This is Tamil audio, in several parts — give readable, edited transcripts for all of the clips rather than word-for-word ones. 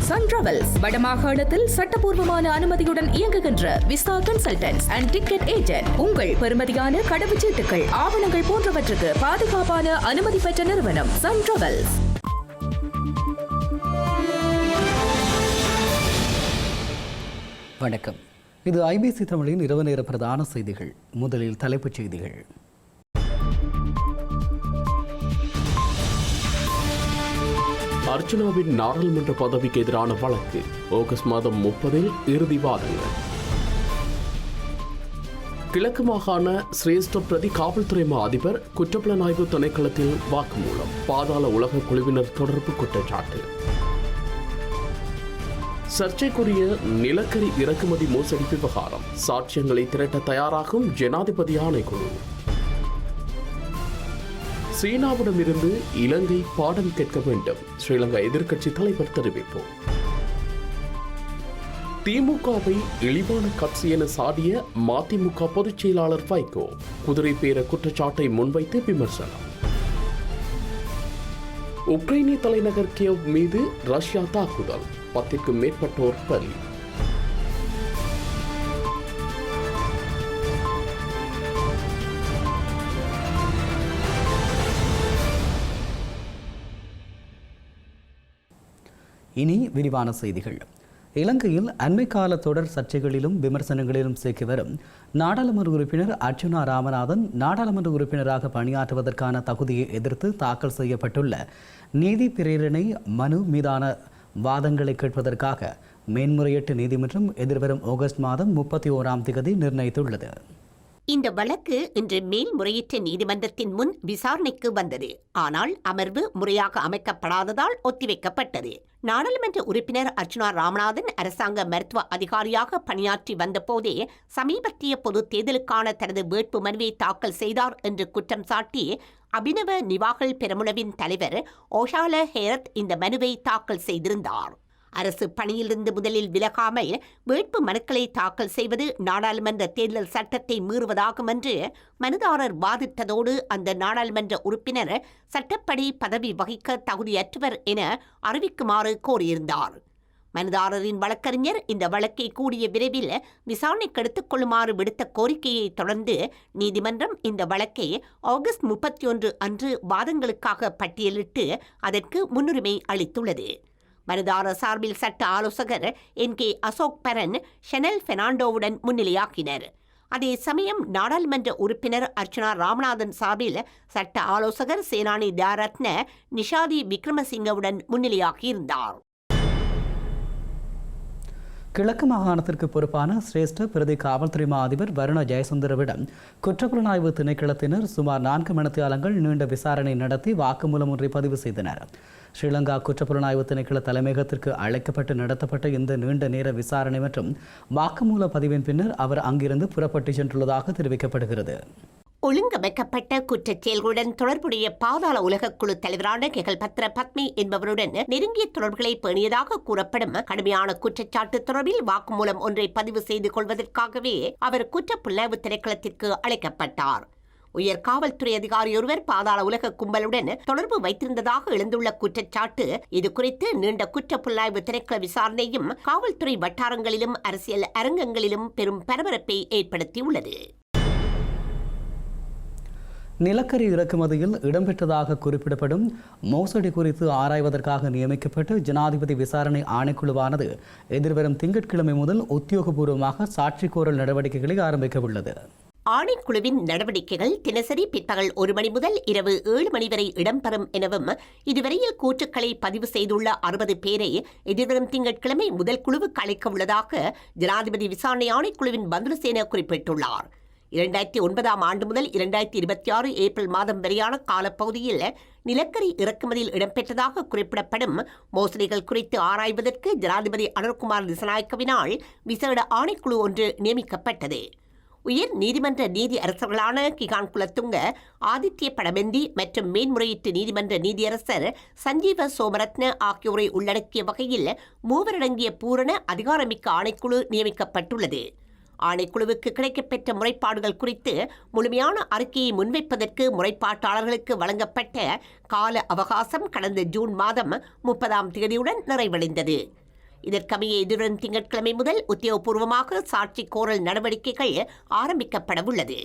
சன் டிராவல்ஸ் வடமாகாணத்தில் சட்டபூர்வமான அனுமதியுடன் இயங்குகின்ற visa consultants and ticket agent. உங்கள் பெறுமதியான கடவுச்சீட்டுகள், ஆவணங்கள் போன்றவற்றுக்கு பாதுகாப்பான அனுமதி பெற்ற நிறுவனம் சன் டிராவல்ஸ். வணக்கம். இது ஐபிசி தமிழின் இரவு நேர பிரதான செய்திகள். முதலில் தலைப்புச் செய்திகள். அர்ச்சனாவின் நாடாளுமன்ற பதவிக்கு எதிரான வழக்கு ஆகஸ்ட் மாதம் 30 இறுதி வாதங்கள். கிழக்கு மாகாண சிரேஷ்ட பிரதி காவல்துறை மா அதிபர் குற்றப்புலனாய்வு திணைக்களத்தில் வாக்குமூலம். பாதாள உலக குழுவினர் தொடர்பு குற்றச்சாட்டு. சர்ச்சைக்குரிய நிலக்கரி இறக்குமதி மோசடி விவகாரம். சாட்சியங்களை திரட்ட தயாராகும் ஜனாதிபதி ஆணைக்குழு. சீனாவிடமிருந்து இலங்கை பாடம் கேட்க வேண்டும், ஸ்ரீலங்கா எதிர்க்கட்சி தலைவர் தெரிவிப்பு. திமுகவை இழிவான கட்சி என சாடிய மதிமுக பொதுச் செயலாளர் வைகோ குதிரை பேர குற்றச்சாட்டை முன்வைத்து விமர்சனம். உக்ரைனிய தலைநகர் கியவ் மீது ரஷ்யா தாக்குதல், 10க்கும் மேற்பட்டோர் பலி. இனி விரிவான செய்திகள். இலங்கையில் அண்மைக்கால தொடர் சர்ச்சைகளிலும் விமர்சனங்களிலும் சிக்கி வரும் நாடாளுமன்ற உறுப்பினர் அர்ச்சுனா ராமநாதன் நாடாளுமன்ற உறுப்பினராக பணியாற்றுவதற்கான தகுதியை எதிர்த்து தாக்கல் செய்யப்பட்டுள்ள நீதி பிரேரணை மனு மீதான வாதங்களை கேட்பதற்காக மேன்முறையீட்டு நீதிமன்றம் எதிர்வரும் ஆகஸ்ட் மாதம் 31ஆம் தேதி நிர்ணயித்துள்ளது. இந்த வழக்கு இன்று மேல்முறையீட்டு நீதிமன்றத்தின் முன் விசாரணைக்கு வந்தது. ஆனால் அமர்வு முறையாக அமைக்கப்படாததால் ஒத்திவைக்கப்பட்டது. நாடாளுமன்ற உறுப்பினர் அர்ச்சுனா ராமநாதன் அரசாங்க மருத்துவ அதிகாரியாக பணியாற்றி வந்தபோதே சமீபத்திய பொது தேர்தலுக்கான தனது வேட்பு மனுவை தாக்கல் செய்தார் என்று குற்றம் சாட்டி அபினவ நிவாகல் பெரமுனவின் தலைவர் ஓஷால ஹேரத் இந்த மனுவை தாக்கல் செய்திருந்தார். அரசு பணியிலிருந்து முதலில் விலகாமல் வேட்பு மனுக்களை தாக்கல் செய்வது நாடாளுமன்ற தேர்தல் சட்டத்தை மீறுவதாகும் என்று மனுதாரர் வாதிட்டதோடு அந்த நாடாளுமன்ற உறுப்பினர் சட்டப்படி பதவி வகிக்க தகுதியற்றவர் என அறிவிக்குமாறு கோரியிருந்தார். மனுதாரரின் வழக்கறிஞர் இந்த வழக்கை கூடிய விரைவில் விசாரணைக்கு எடுத்துக் கொள்ளுமாறு விடுத்த கோரிக்கையை தொடர்ந்து நீதிமன்றம் இந்த வழக்கை ஆகஸ்ட் 31 அன்று வாதங்களுக்காக பட்டியலிட்டு அதற்கு முன்னுரிமை அளித்துள்ளது. மனுதாரர் சார்பில் சட்ட ஆலோசகர் NK அசோக் பரன் ஷெனல் பெர்னாண்டோவுடன் முன்னிலையாக்கினர். அதே சமயம் நாடாளுமன்ற உறுப்பினர் அர்ச்சனா ராமநாதன் சார்பில் சட்ட ஆலோசகர் சேனானி தியாரத்ன நிஷாதி விக்ரமசிங்கவுடன் முன்னிலையாகியிருந்தார். கிழக்கு மாகாணத்திற்கு பொறுப்பான சிரேஷ்ட பிரதி காவல்துறை மா அதிபர் வருண ஜெயசுந்தரவிடம் குற்றப்புலனாய்வு திணைக்களத்தினர் சுமார் 4 மணித்தியாலங்கள் நீண்ட விசாரணை நடத்தி வாக்குமூலம் ஒன்றை பதிவு செய்தனர். ஸ்ரீலங்கா குற்றப்புலனாய்வு திணைக்கள தலைமையகத்திற்கு அழைக்கப்பட்டு நடத்தப்பட்ட இந்த நீண்ட நேர விசாரணை மற்றும் வாக்குமூல பதிவின் பின்னர் அவர் அங்கிருந்து புறப்பட்டு சென்றுள்ளதாக தெரிவிக்கப்படுகிறது. ஒழுங்கமைக்கப்பட்ட குற்றச் செயல்களுடன் தொடர்புடைய பாதாள உலக குழு தலைவரான கெகல் பத்ர பத்மி என்பவருடன் நெருங்கிய தொடர்புகளை பேணியதாக கூறப்படும் கடுமையான குற்றச்சாட்டு தொடர்பில் வாக்குமூலம் ஒன்றை பதிவு செய்து கொள்வதற்காகவே அவர் குற்றப்புலனாய்வு திணைக்களத்திற்கு அழைக்கப்பட்டார். உயர் காவல்துறை அதிகாரியொருவர் பாதாள உலக கும்பலுடன் தொடர்பு வைத்திருந்ததாக எழுந்துள்ள குற்றச்சாட்டு இது குறித்து நீண்ட குற்றப்புலனாய்வு திணைக்கள விசாரணையும் காவல்துறை வட்டாரங்களிலும் அரசியல் அரங்கங்களிலும் பெரும் பரபரப்பை ஏற்படுத்தியுள்ளது. நிலக்கரி இறக்குமதியில் இடம்பெற்றதாக குறிப்பிடப்படும் மோசடி குறித்து ஆராய்வதற்காக நியமிக்கப்பட்டு ஜனாதிபதி விசாரணை ஆணைக்குழுவானது எதிர்வரும் திங்கட்கிழமை முதல் உத்தியோகபூர்வமாக சாட்சி கோரல் நடவடிக்கைகளை ஆரம்பிக்க உள்ளது. ஆணைக்குழுவின் நடவடிக்கைகள் தினசரி பிற்பகல் 1 மணி முதல் இரவு 7 மணி வரை இடம்பெறும் எனவும் இதுவரையில் கூற்றுக்களை பதிவு செய்துள்ள 60 பேரை எதிர்வரும் திங்கட்கிழமை முதல் குழுவுக்கு அழைக்க உள்ளதாக ஜனாதிபதி விசாரணை ஆணைக்குழுவின் பந்துலசேன குறிப்பிட்டுள்ளார். 2009ஆம் ஆண்டு முதல் 2026 ஏப்ரல் மாதம் வரையான காலப்பகுதியில் நிலக்கரி இறக்குமதியில் இடம்பெற்றதாக குறிப்பிடப்படும் மோசடிகள் குறித்து ஆராய்வதற்கு ஜனாதிபதி அனுர்குமார் திசாநாயக்கவினால் விசேட ஆணைக்குழு ஒன்று நியமிக்கப்பட்டது. உயர் நீதிமன்ற நீதி அரசர்களான கிகான் குலத்துங்க, ஆதித்ய படமெந்தி மற்றும் மேன்முறையீட்டு நீதிமன்ற நீதியரசர் சஞ்சீவ சோமரத்ன ஆகியோரை உள்ளடக்கிய வகையில் 3 அடங்கிய பூரண அதிகாரமிக்க ஆணைக்குழு நியமிக்கப்பட்டுள்ளது. ஆணைக்குழுவுக்கு கிடைக்கப்பெற்ற முறைப்பாடுகள் குறித்து முழுமையான அறிக்கையை முன்வைப்பதற்கு முறைப்பாட்டாளர்களுக்கு வழங்கப்பட்ட கால அவகாசம் கடந்த ஜூன் மாதம் 30ஆம் தேதியுடன் நிறைவடைந்தது. இதற்கமைய எதிர்வரும் திங்கட்கிழமை முதல் உத்தியோகபூர்வமாக சாட்சி கோரல் நடவடிக்கைகள் ஆரம்பிக்கப்படவுள்ளது.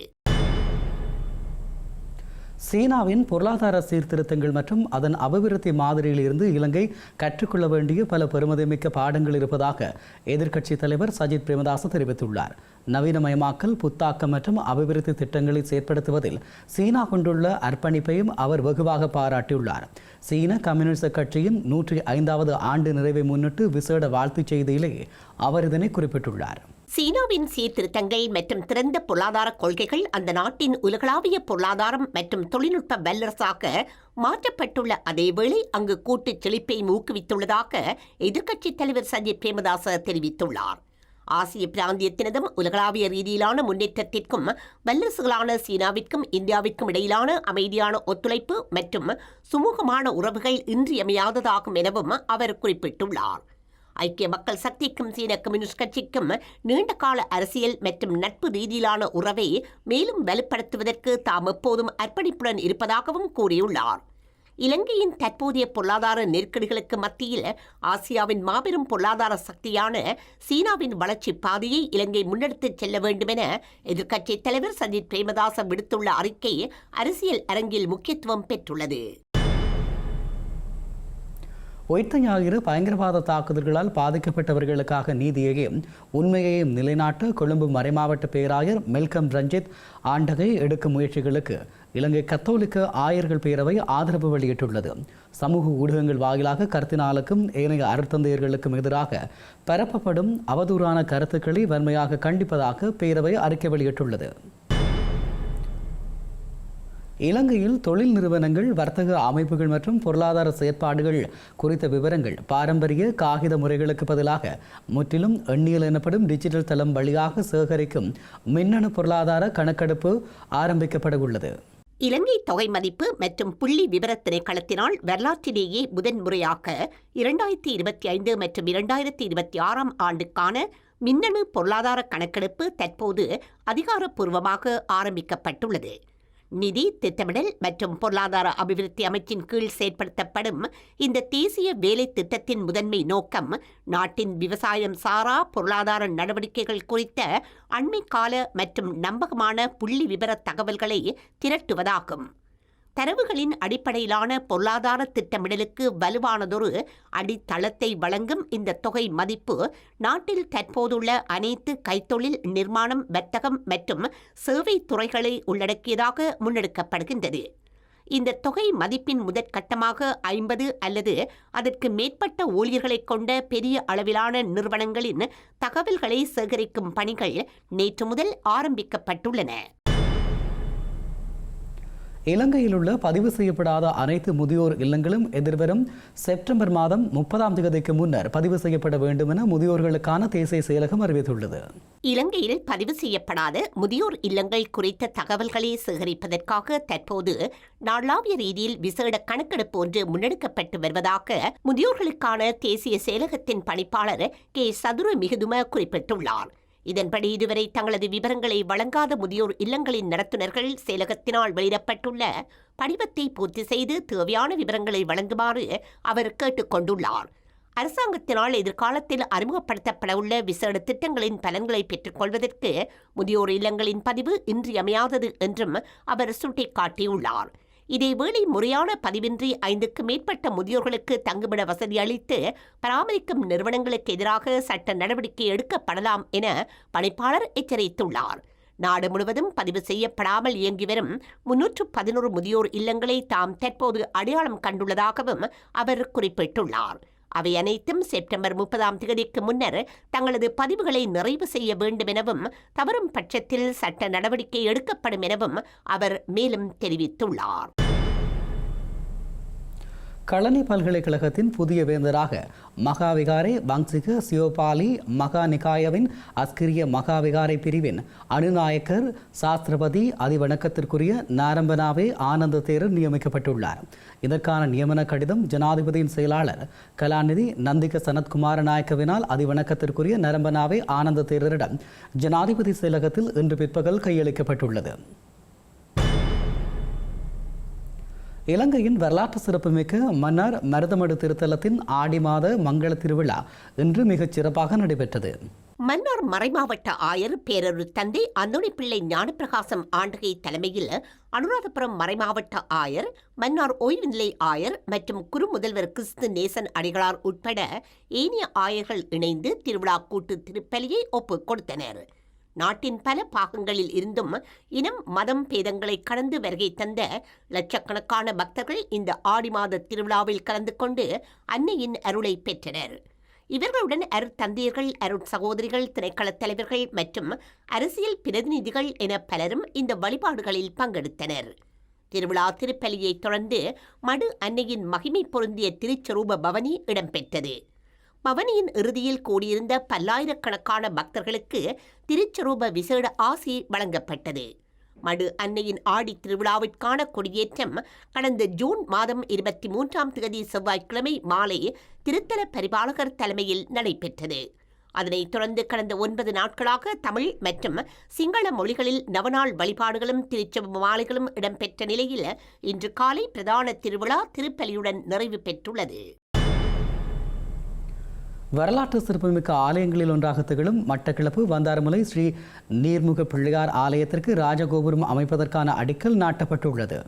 சீனாவின் பொருளாதார சீர்திருத்தங்கள் மற்றும் அதன் அபிவிருத்தி மாதிரியில் இருந்து இலங்கை கற்றுக்கொள்ள வேண்டிய பல பெருமதிமிக்க பாடங்கள் இருப்பதாக எதிர்க்கட்சித் தலைவர் சஜித் பிரேமதாச தெரிவித்துள்ளார். நவீனமயமாக்கல், புத்தாக்கம் மற்றும் அபிவிருத்தி திட்டங்களை செயற்படுத்துவதில் சீனா கொண்டுள்ள அர்ப்பணிப்பையும் அவர் வெகுவாக பாராட்டியுள்ளார். சீன கம்யூனிஸ்ட் கட்சியின் 105வது ஆண்டு நிறைவை முன்னிட்டு விசேட வாழ்த்துச் செய்தியிலேயே அவர் இதனை குறிப்பிட்டுள்ளார். சீனாவின் சீர்திருத்தங்கள் மற்றும் திறந்த பொருளாதார கொள்கைகள் அந்த நாட்டின் உலகளாவிய பொருளாதாரம் மற்றும் தொழில்நுட்ப வல்லரசாக மாற்றப்பட்டுள்ள அதேவேளை அங்கு கூட்டுச் செழிப்பை ஊக்குவித்துள்ளதாக எதிர்க்கட்சித் தலைவர் சஜித் பிரேமதாச தெரிவித்துள்ளார். ஆசிய பிராந்தியத்தினதும் உலகளாவிய ரீதியிலான முன்னேற்றத்திற்கும் வல்லரசுகளான சீனாவிற்கும் இந்தியாவிற்கும் இடையிலான அமைதியான ஒத்துழைப்பு மற்றும் சுமூகமான உறவுகள் இன்றியமையாததாகும் எனவும் அவர் குறிப்பிட்டுள்ளார். ஐக்கிய மக்கள் சக்திக்கும் சீன கம்யூனிஸ்ட் கட்சிக்கும் நீண்டகால அரசியல் மற்றும் நட்பு ரீதியிலான உறவை மேலும் வலுப்படுத்துவதற்கு தாம் எப்போதும் அர்ப்பணிப்புடன் இருப்பதாகவும் கூறியுள்ளார். இலங்கையின் தற்போதைய பொருளாதார நெருக்கடிகளுக்கு மத்தியில் ஆசியாவின் மாபெரும் பொருளாதார சக்தியான சீனாவின் வளர்ச்சி பாதையை இலங்கை முன்னெடுத்துச் செல்ல வேண்டும் என எதிர்க்கட்சித் தலைவர் சஜித் பிரேமதாச விடுத்துள்ள அறிக்கை அரசியல் அரங்கில் முக்கியத்துவம் பெற்றுள்ளது. ஒய்த்த ஞாயிறு பயங்கரவாத தாக்குதல்களால் பாதிக்கப்பட்டவர்களுக்காக நீதியையும் உண்மையையும் நிலைநாட்ட கொழும்பு மறைமாவட்ட பேராயர் மெல்கம் ரஞ்சித் ஆண்டகை எடுக்கும் முயற்சிகளுக்கு இலங்கை கத்தோலிக்க ஆயர்கள் பேரவை ஆதரவு வெளியிட்டுள்ளது. சமூக ஊடகங்கள் வாயிலாக கர்தினாலுக்கும் ஏனைய அருட்தந்தையர்களுக்கும் எதிராக பரப்பப்படும் அவதூறான கருத்துக்களை வன்மையாக கண்டிப்பதாக பேரவை அறிக்கை வெளியிட்டுள்ளது. இலங்கையில் தொழில் நிறுவனங்கள், வர்த்தக அமைப்புகள் மற்றும் பொருளாதார செயற்பாடுகள் குறித்த விவரங்கள் பாரம்பரிய காகித முறைகளுக்கு பதிலாக முற்றிலும் எண்ணியல் எனப்படும் டிஜிட்டல் தளம் வழியாக சேகரிக்கும் மின்னணு பொருளாதார கணக்கெடுப்பு ஆரம்பிக்கப்பட உள்ளது. இலங்கை தொகை மதிப்பு மற்றும் புள்ளி விவர திணைக்களத்தினால் வரலாற்றிலேயே முதன்முறையாக 2025 மற்றும் 2026 ஆண்டுக்கான மின்னணு பொருளாதார கணக்கெடுப்பு தற்போது அதிகாரப்பூர்வமாக ஆரம்பிக்கப்பட்டுள்ளது. நிதி திட்டமிடல் மற்றும் பொருளாதார அபிவிருத்தி அமைச்சின் கீழ் செயற்படுத்தப்படும் இந்த தேசிய வேலை திட்டத்தின் முதன்மை நோக்கம் நாட்டின் விவசாயம் சாரா பொருளாதார நடவடிக்கைகள் குறித்த அண்மை கால மற்றும் நம்பகமான புள்ளி விவர தகவல்களை திரட்டுவதாகும். தரவுகளின் அடிப்படையிலான பொருளாதார திட்டமிடலுக்கு வலுவானதொரு அடித்தளத்தை வழங்கும் இந்த தொகை மதிப்பு நாட்டில் தற்போதுள்ள அனைத்து கைத்தொழில், நிர்மாணம், வர்த்தகம் மற்றும் சேவை துறைகளை உள்ளடக்கியதாக முன்னெடுக்கப்படுகின்றது. இந்த தொகை மதிப்பின் முதற்கட்டமாக 50 அல்லது அதற்கு மேற்பட்ட ஊழியர்களை கொண்ட பெரிய அளவிலான நிறுவனங்களின் தகவல்களை சேகரிக்கும் பணிகள் நேற்று முதல் ஆரம்பிக்கப்பட்டுள்ளன. இலங்கையில் உள்ள பதிவு செய்யப்படாத அனைத்து முதியோர் இல்லங்களும் எதிர்வரும் செப்டம்பர் மாதம் 30ஆம் தேதிக்கு முன்னர் பதிவு செய்யப்பட வேண்டும் என முதியோர்களுக்கான தேசிய செயலகம் அறிவித்துள்ளது. இலங்கையில் பதிவு செய்யப்படாத முதியோர் இல்லங்கள் குறித்த தகவல்களை சேகரிப்பதற்காக தற்போது நாளாவிய ரீதியில் விசேட கணக்கெடுப்பு ஒன்று முன்னெடுக்கப்பட்டு வருவதாக முதியோர்களுக்கான தேசிய செயலகத்தின் பணிப்பாளர் கே சதுர மிகுதும குறிப்பிட்டுள்ளார். இதன்படி இதுவரை தங்களது விவரங்களை வழங்காத முதியோர் இல்லங்களின் நடத்துனர்கள் செயலகத்தினால் வெளியிடப்பட்டுள்ள படிவத்தை பூர்த்தி செய்து தேவையான விவரங்களை வழங்குமாறு அவர் கேட்டுக் கொண்டுள்ளார். அரசாங்கத்தினால் எதிர்காலத்தில் அறிமுகப்படுத்தப்படவுள்ள விசேட திட்டங்களின் பலன்களை பெற்றுக் கொள்வதற்கு முதியோர் இல்லங்களின் பதிவு இன்றியமையாதது என்றும் அவர் சுட்டிக்காட்டியுள்ளார். இதேவேளை முறையான பதிவின்றி 5க்கு மேற்பட்ட முதியோர்களுக்கு தங்குமிட வசதி அளித்து பராமரிக்கும் நிறுவனங்களுக்கு எதிராக சட்ட நடவடிக்கை எடுக்கப்படலாம் என பணிப்பாளர் எச்சரித்துள்ளார். நாடு முழுவதும் பதிவு செய்யப்படாமல் இயங்கி வரும் 311 முதியோர் இல்லங்களை தாம் தற்போது அடையாளம் கண்டுள்ளதாகவும் அவர் குறிப்பிட்டுள்ளார். அவை அனைத்தும் செப்டம்பர் 30ஆம் தேதிக்கு முன்னர் தங்களது பதிவுகளை நிறைவு செய்ய வேண்டும் எனவும் தவறும் பட்சத்தில் சட்ட நடவடிக்கை எடுக்கப்படும் எனவும் அவர் மேலும் தெரிவித்துள்ளார். களனி பல்கலைக்கழகத்தின் புதிய வேந்தராக மகாவிகாரை வங்சிக சியோபாலி மகாநிகாயவின் அஸ்கிரிய மகாவிகாரை பிரிவின் அனுநாயக்கர் சாஸ்திரபதி அதிவணக்கத்திற்குரிய நாரம்பனாவே ஆனந்த தேரர் நியமிக்கப்பட்டுள்ளார். இதற்கான நியமன கடிதம் ஜனாதிபதியின் செயலாளர் கலாநிதி நந்திக சனத்குமார நாயக்கவினால் அதிவணக்கத்திற்குரிய நரம்பனாவே ஆனந்த தேரரிடம் ஜனாதிபதி செயலகத்தில் இன்று பிற்பகல் கையளிக்கப்பட்டுள்ளது. இலங்கையின் வரலாற்று சிறப்புமிக்க மன்னார் மருதமடு திருத்தலத்தின் ஆடி மாத மங்கள திருவிழா இன்று மிகச் சிறப்பாக நடைபெற்றது. மன்னார் மறைமாவட்ட ஆயர் பேரொரு தந்தை அந்தோணிப்பிள்ளை ஞானப்பிரகாசம் ஆண்டகை தலைமையில் அனுராதபுரம் மறைமாவட்ட ஆயர், மன்னார் ஓய்வு நிலை ஆயர் மற்றும் குரு முதல்வர் கிறிஸ்து நேசன் அடிகளார் உட்பட ஏனைய ஆயர்கள் இணைந்து திருவிழா கூட்டு திருப்பலியை ஒப்புக் கொடுத்தனர். நாட்டின் பல பாகங்களில் இருந்தும் இனம் மதம் பேதங்களை கடந்து வருகை தந்த லட்சக்கணக்கான பக்தர்கள் இந்த ஆடி மாத திருவிழாவில் கலந்து கொண்டு அன்னையின் அருளை பெற்றனர். இவர்களுடன் அருட்தந்தையர்கள், அருட்சகோதரிகள், திணைக்களத் தலைவர்கள் மற்றும் அரசியல் பிரதிநிதிகள் என பலரும் இந்த வழிபாடுகளில் பங்கெடுத்தனர். திருவிழா திருப்பலியை தொடர்ந்து மடு அன்னையின் மகிமை பொருந்திய திருச்சரூப பவனி இடம்பெற்றது. பவனியின் இறுதியில் கூடியிருந்த பல்லாயிரக்கணக்கான பக்தர்களுக்கு திருச்சரூப விசேட ஆசி வழங்கப்பட்டது. மடு அன்னையின் ஆடி திருவிழாவிற்கான கொடியேற்றம் கடந்த ஜூன் மாதம் 23 செவ்வாய்க்கிழமை மாலை திருத்தல பரிபாலகர் தலைமையில் நடைபெற்றது. அதனைத் தொடர்ந்து கடந்த 9 நாட்களாக தமிழ் மற்றும் சிங்கள மொழிகளில் நவநாள் வழிபாடுகளும் திருச்செப மாலைகளும் இடம்பெற்ற நிலையில் இன்று காலை பிரதான திருவிழா திருப்பலியுடன் நிறைவு பெற்றுள்ளது. வரலாற்று சிறப்புமிக்க ஆலயங்களில் ஒன்றாக திகழும் மட்டக்களப்பு வந்தாரமுலை ஸ்ரீ நீர்முக பிள்ளையார் ஆலயத்திற்கு ராஜகோபுரம் அமைப்பதற்கான அடிக்கல் நாட்டப்பட்டுள்ளது.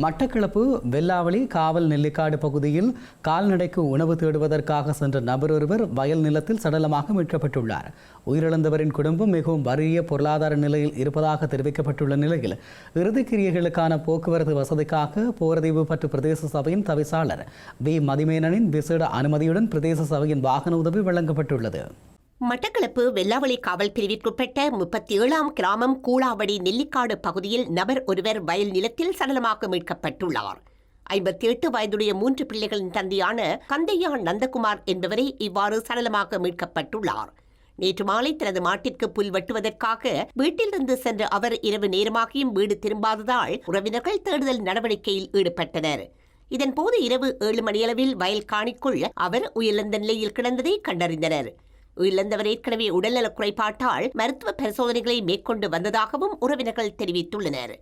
மட்டக்களப்பு வெல்லாவளி காவல் நெல்லிக்காடு பகுதியில் கால்நடைக்கு உணவு தேடுவதற்காக சென்ற நபர் ஒருவர் வயல் நிலத்தில் சடலமாக மீட்கப்பட்டுள்ளார். உயிரிழந்தவரின் குடும்பம் மிகவும் வறிய பொருளாதார நிலையில் இருப்பதாக தெரிவிக்கப்பட்டுள்ள நிலையில் இறுதிக்கிரியைகளுக்கான போக்குவரத்து வசதிக்காக போரதீவு பற்று பிரதேச சபையின் தவிசாளர் வி மதிமேனனின் விசேட அனுமதியுடன் பிரதேச சபையின் வாகன உதவி வழங்கப்பட்டுள்ளது. மட்டக்களப்பு வெல்லாவளி காவல் பிரிவிற்குட்பட்ட 37ஆம் கிராமம் கூளாவடி நெல்லிக்காடு பகுதியில் நபர் ஒருவர் வயல் நிலத்தில் சடலமாக மீட்கப்பட்டுள்ளார். 58 வயதுடைய 3 பிள்ளைகளின் தந்தையான கந்தையா நந்தகுமார் என்பவரை இவ்வாறு சடலமாக மீட்கப்பட்டுள்ளார். நேற்று மாலை தனது மாட்டிற்கு புல் வெட்டுவதற்காக வீட்டிலிருந்து சென்ற அவர் இரவு நேரமாகியும் வீடு திரும்பாததால் உறவினர்கள் தேடுதல் நடவடிக்கையில் ஈடுபட்டனர். இதன்போது இரவு 7 மணியளவில் வயல் காணிக்குள் அவர் உயிரிழந்த நிலையில் கிடந்ததை கண்டறிந்தனர். உயிரிழந்தவர் ஏற்கனவே உடல்நலக் குறைபாட்டால் மருத்துவ பரிசோதனைகளை மேற்கொண்டு வந்ததாகவும் உறவினர்கள் தெரிவித்துள்ளனர்.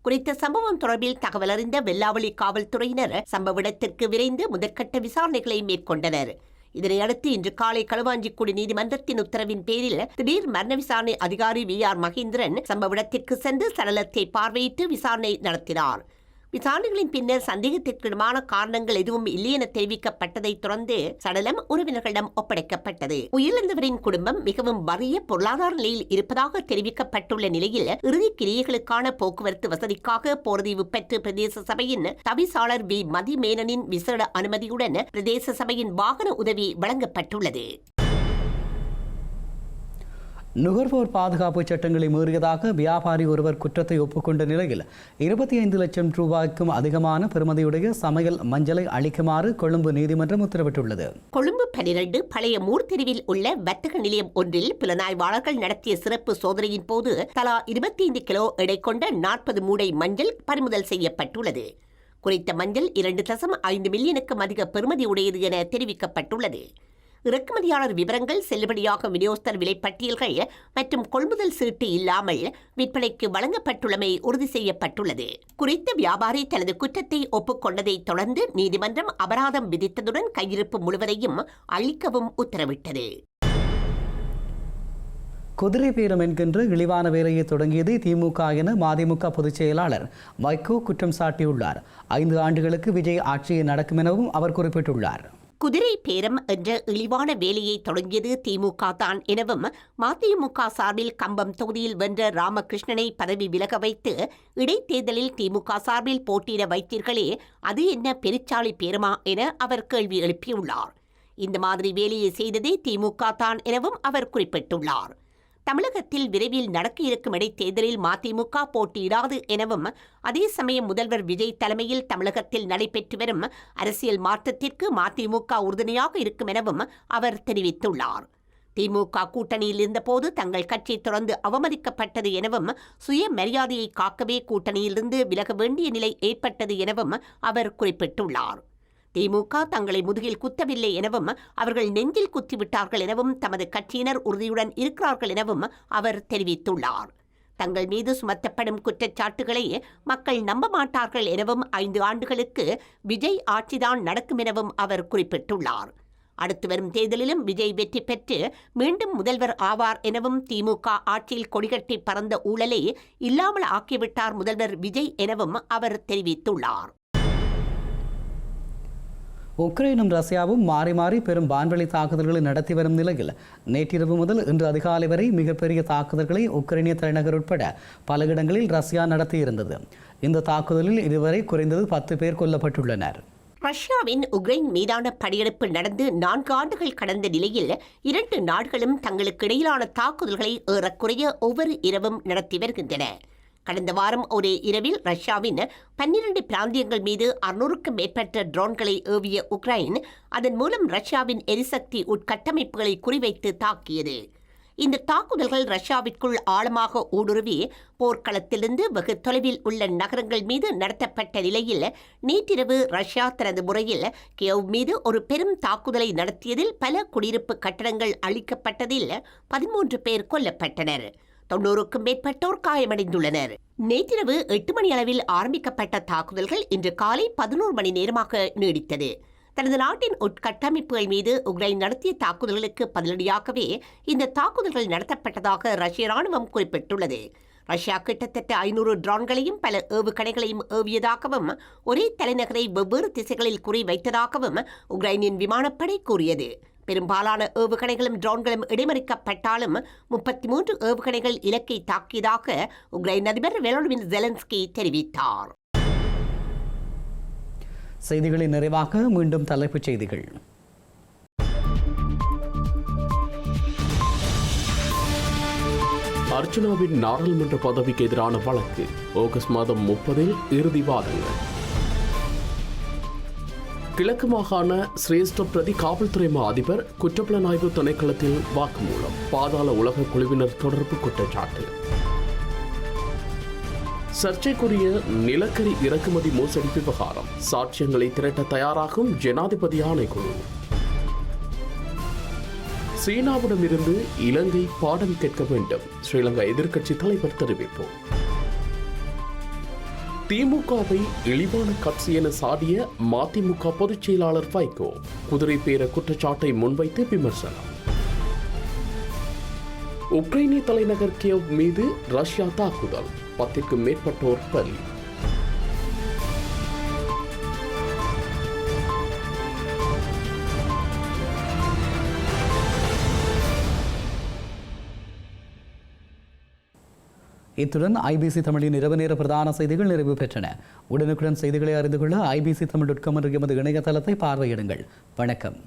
குறித்த சம்பவம் தொடர்பில் தகவல் அறிந்த வெல்லாவளி காவல்துறையினர் சம்பவ இடத்திற்கு விரைந்து முதற்கட்ட விசாரணைகளை மேற்கொண்டனர். இதனையடுத்து இன்று காலை களுவாஞ்சிக்குடி நீதிமன்றத்தின் உத்தரவின் பேரில் திடீர் மரண விசாரணை அதிகாரி VR மகேந்திரன் சம்பவ இடத்திற்கு சென்று சடலத்தை பார்வையிட்டு விசாரணை நடத்தினார். விசாரணைகளின் பின்னர் சந்தேகத்திற்கிடமான காரணங்கள் எதுவும் இல்லை என தெரிவிக்கப்பட்டதை தொடர்ந்து சடலம் உறவினர்களிடம் ஒப்படைக்கப்பட்டது. உயிரிழந்தவரின் குடும்பம் மிகவும் வறிய பொருளாதார நிலையில் இருப்பதாக தெரிவிக்கப்பட்டுள்ள நிலையில் இறுதிக் கிரியைகளுக்கான போக்குவரத்து வசதிக்காக போரதீவு பெற்று பிரதேச சபையின் தவிசாளர் வி மதிமேனனின் விசேட அனுமதியுடன் பிரதேச சபையின் வாகன உதவி வழங்கப்பட்டுள்ளது. நுகர்வோர் பாதுகாப்பு சட்டங்களை மீறியதாக வியாபாரி ஒருவர் குற்றத்தை ஒப்புக்கொண்ட நிலையில் 25 லட்சம் ரூபாய்க்கும் அதிகமான பெறுமதியுடைய சமையல் மஞ்சளை அளிக்குமாறு கொழும்பு நீதிமன்றம் உத்தரவிட்டுள்ளது. கொழும்பு 12 பழைய மூர் தெருவில் உள்ள வர்த்தக நிலையம் ஒன்றில் புலனாய்வாளர்கள் நடத்திய சிறப்பு சோதனையின் போது தலா 25 கிலோ எடை கொண்ட 40 மூடை மஞ்சள் பறிமுதல் செய்யப்பட்டுள்ளது. குறித்த மஞ்சள் 2.5 மில்லியனுக்கும் அதிக பெறுமதி உடையது என தெரிவிக்கப்பட்டுள்ளது. இறக்குமதியாளர் விவரங்கள், செல்லுபடியாகும் விநியோகஸ்தர் விலைப்பட்டியல்கள் மற்றும் கொள்முதல் சீட்டு இல்லாமல் விற்பனைக்கு வழங்கப்பட்டுள்ளமை உறுதி செய்யப்பட்டுள்ளது. குறித்த வியாபாரி தனது குற்றத்தை ஒப்புக்கொண்டதை தொடர்ந்து நீதிமன்றம் அபராதம் விதித்ததுடன் கையிருப்பு முழுவதையும் அளிக்கவும் உத்தரவிட்டது. குதிரை பேரம் என்கின்ற இழிவான வேலையை தொடங்கியது திமுக என மதிமுக பொதுச் செயலாளர் வைகோ குற்றம் சாட்டியுள்ளார். 5 ஆண்டுகளுக்கு விஜய் ஆட்சியை நடக்கும் எனவும் அவர் குறிப்பிட்டுள்ளார். குதிரை பேரம் என்ற இழிவான வேலையை தொடங்கியது திமுக தான் எனவும் மதிமுக சார்பில் கம்பம் தொகுதியில் வென்ற ராமகிருஷ்ணனை பதவி விலக வைத்து இடைத்தேர்தலில் திமுக சார்பில் போட்டியிட வைத்தீர்களே, அது என்ன பெருச்சாளி பேரமா என அவர் கேள்வி எழுப்பியுள்ளார். இந்த மாதிரி வேலையை செய்ததே திமுக தான் எனவும் அவர் குறிப்பிட்டுள்ளார். தமிழகத்தில் விரைவில் நடக்க இருக்கும் இடைத்தேர்தலில் மதிமுக போட்டியிடாது எனவும், அதே சமயம் முதல்வர் விஜய் தலைமையில் தமிழகத்தில் நடைபெற்று வரும் அரசியல் மாற்றத்திற்கு மதிமுக உறுதுணையாக இருக்கும் எனவும் அவர் தெரிவித்துள்ளார். திமுக கூட்டணியில் இருந்தபோது தங்கள் கட்சி தொடர்ந்து அவமதிக்கப்பட்டது எனவும், சுயமரியாதையை காக்கவே கூட்டணியிலிருந்து விலக வேண்டிய நிலை ஏற்பட்டது எனவும் அவர் குறிப்பிட்டுள்ளார். திமுக தங்களை முதுகில் குத்தவில்லை எனவும், அவர்கள் நெஞ்சில் குத்திவிட்டார்கள் எனவும், தமது கட்சியினர் உறுதியுடன் இருக்கிறார்கள் எனவும் அவர் தெரிவித்துள்ளார். தங்கள் மீது சுமத்தப்படும் குற்றச்சாட்டுகளை மக்கள் நம்ப மாட்டார்கள் எனவும், 5 ஆண்டுகளுக்கு விஜய் ஆட்சிதான் நடக்கும் எனவும் அவர் குறிப்பிட்டுள்ளார். அடுத்து வரும் தேர்தலிலும் விஜய் வெற்றி பெற்று மீண்டும் முதல்வர் ஆவார் எனவும், திமுக ஆட்சியில் கொடிகட்டி பறந்த ஊழலை இல்லாமல் ஆக்கிவிட்டார் முதல்வர் விஜய் எனவும் அவர் தெரிவித்துள்ளார். உக்ரைனும் ரஷ்யாவும் மாறி மாறி பெரும் வான்வெளி தாக்குதல்களை நடத்தி வரும் நிலையில் நேற்றிரவு முதல் இன்று அதிகாலை வரை மிகப்பெரிய தாக்குதல்களை உக்ரைனிய தலைநகர் உட்பட பல இடங்களில் ரஷ்யா நடத்தியிருந்தது. இந்த தாக்குதலில் இதுவரை குறைந்தது 10 பேர் கொல்லப்பட்டுள்ளனர். ரஷ்யாவின் உக்ரைன் மீதான படையெடுப்பு நடந்து 4 ஆண்டுகள் கடந்த நிலையில் 2 நாடுகளும் தங்களுக்கு இடையிலான தாக்குதல்களை ஏறக்குறைய ஒவ்வொரு இரவும் நடத்தி வருகின்றன. கடந்த வாரம் ஒரே இரவில் ரஷ்யாவின் 12 பிராந்தியங்கள் மீது 600க்கும் மேற்பட்ட ட்ரோன்களை ஏவிய உக்ரைன் அதன் மூலம் ரஷ்யாவின் எரிசக்தி உட்கட்டமைப்புகளை குறிவைத்து தாக்கியது. இந்த தாக்குதல்கள் ரஷ்யாவிற்குள் ஆழமாக ஊடுருவி போர்க்களத்திலிருந்து வெகு தொலைவில் உள்ள நகரங்கள் மீது நடத்தப்பட்ட நிலையில் நேற்றிரவு ரஷ்யா தனது முறையில் கியவ் மீது ஒரு பெரும் தாக்குதலை நடத்தியதில் பல குடியிருப்பு கட்டடங்கள் அழிக்கப்பட்டதில் 13 பேர் கொல்லப்பட்டனர். 90க்கும் மேற்பட்டோர் காயமடைந்துள்ளனர். நேற்றிரவு 8 மணி அளவில் ஆரம்பிக்கப்பட்ட தாக்குதல்கள் இன்று காலை 11 மணி நேரமாக நீடித்தது. தனது நாட்டின் உட்கட்டமைப்புகள் மீது உக்ரைன் நடத்திய தாக்குதல்களுக்கு பதிலடியாகவே இந்த தாக்குதல்கள் நடத்தப்பட்டதாக ரஷ்ய ராணுவம் குறிப்பிட்டுள்ளது. ரஷ்யா கிட்டத்தட்ட 500 ட்ரோன்களையும் பல ஏவுகணைகளையும் ஏவியதாகவும், ஒரே தலைநகரை வெவ்வேறு திசைகளில் குறிவைத்ததாகவும் உக்ரைனின் விமானப்படை கூறியது. பெரும்பாலான ஏவுகணைகளும் ட்ரோன்களும் இடைமறிக்கப்பட்டாலும் 33 ஏவுகணைகள் இலக்கை தாக்கியதாக உக்ரைன் அதிபர் வெலோடிமிர் ஜெலன்ஸ்கி தெரிவித்தார். செய்திகளின் நிறைவாக மீண்டும் தலைப்புச் செய்திகள். அர்ச்சனாவின் நாடாளுமன்ற பதவிக்கு எதிரான வழக்கு ஆகஸ்ட் மாதம் 30 இறுதி வாதங்கள். கிழக்கு மாகாண சிரேஷ்ட பிரதி காவல்துறை அதிபர் குற்றப்புலனாய்வு திணைக்களத்தில் வாக்குமூலம். பாதாள உலக குழுவினர் தொடர்பு குற்றச்சாட்டு. சர்ச்சைக்குரிய நிலக்கரி இறக்குமதி மோசடி விவகாரம். சாட்சியங்களை திரட்ட தயாராகும் ஜனாதிபதி ஆணைக்குழு. சீனாவிடமிருந்து இலங்கை பாடம் கேட்க வேண்டும், ஸ்ரீலங்கா எதிர்க்கட்சி தலைவர் தெரிவிப்பு. திமுகவை இழிவான கட்சி என சாடிய மதிமுக பொதுச் செயலாளர் வைகோ குதிரை பேர குற்றச்சாட்டை முன்வைத்து விமர்சனம். உக்ரைனிய தலைநகர் கியவ் மீது ரஷ்யா தாக்குதல், 10க்கும் மேற்பட்டோர் பலி. இத்துடன் ஐபிசி தமிழின் இரவு நேர பிரதான செய்திகள் நிறைவு பெற்றன. உடனுக்குடன் செய்திகளை அறிந்து கொள்ள IBC தமிழ்.com என்ற எமது இணையதளத்தை பார்வையிடுங்கள். வணக்கம்.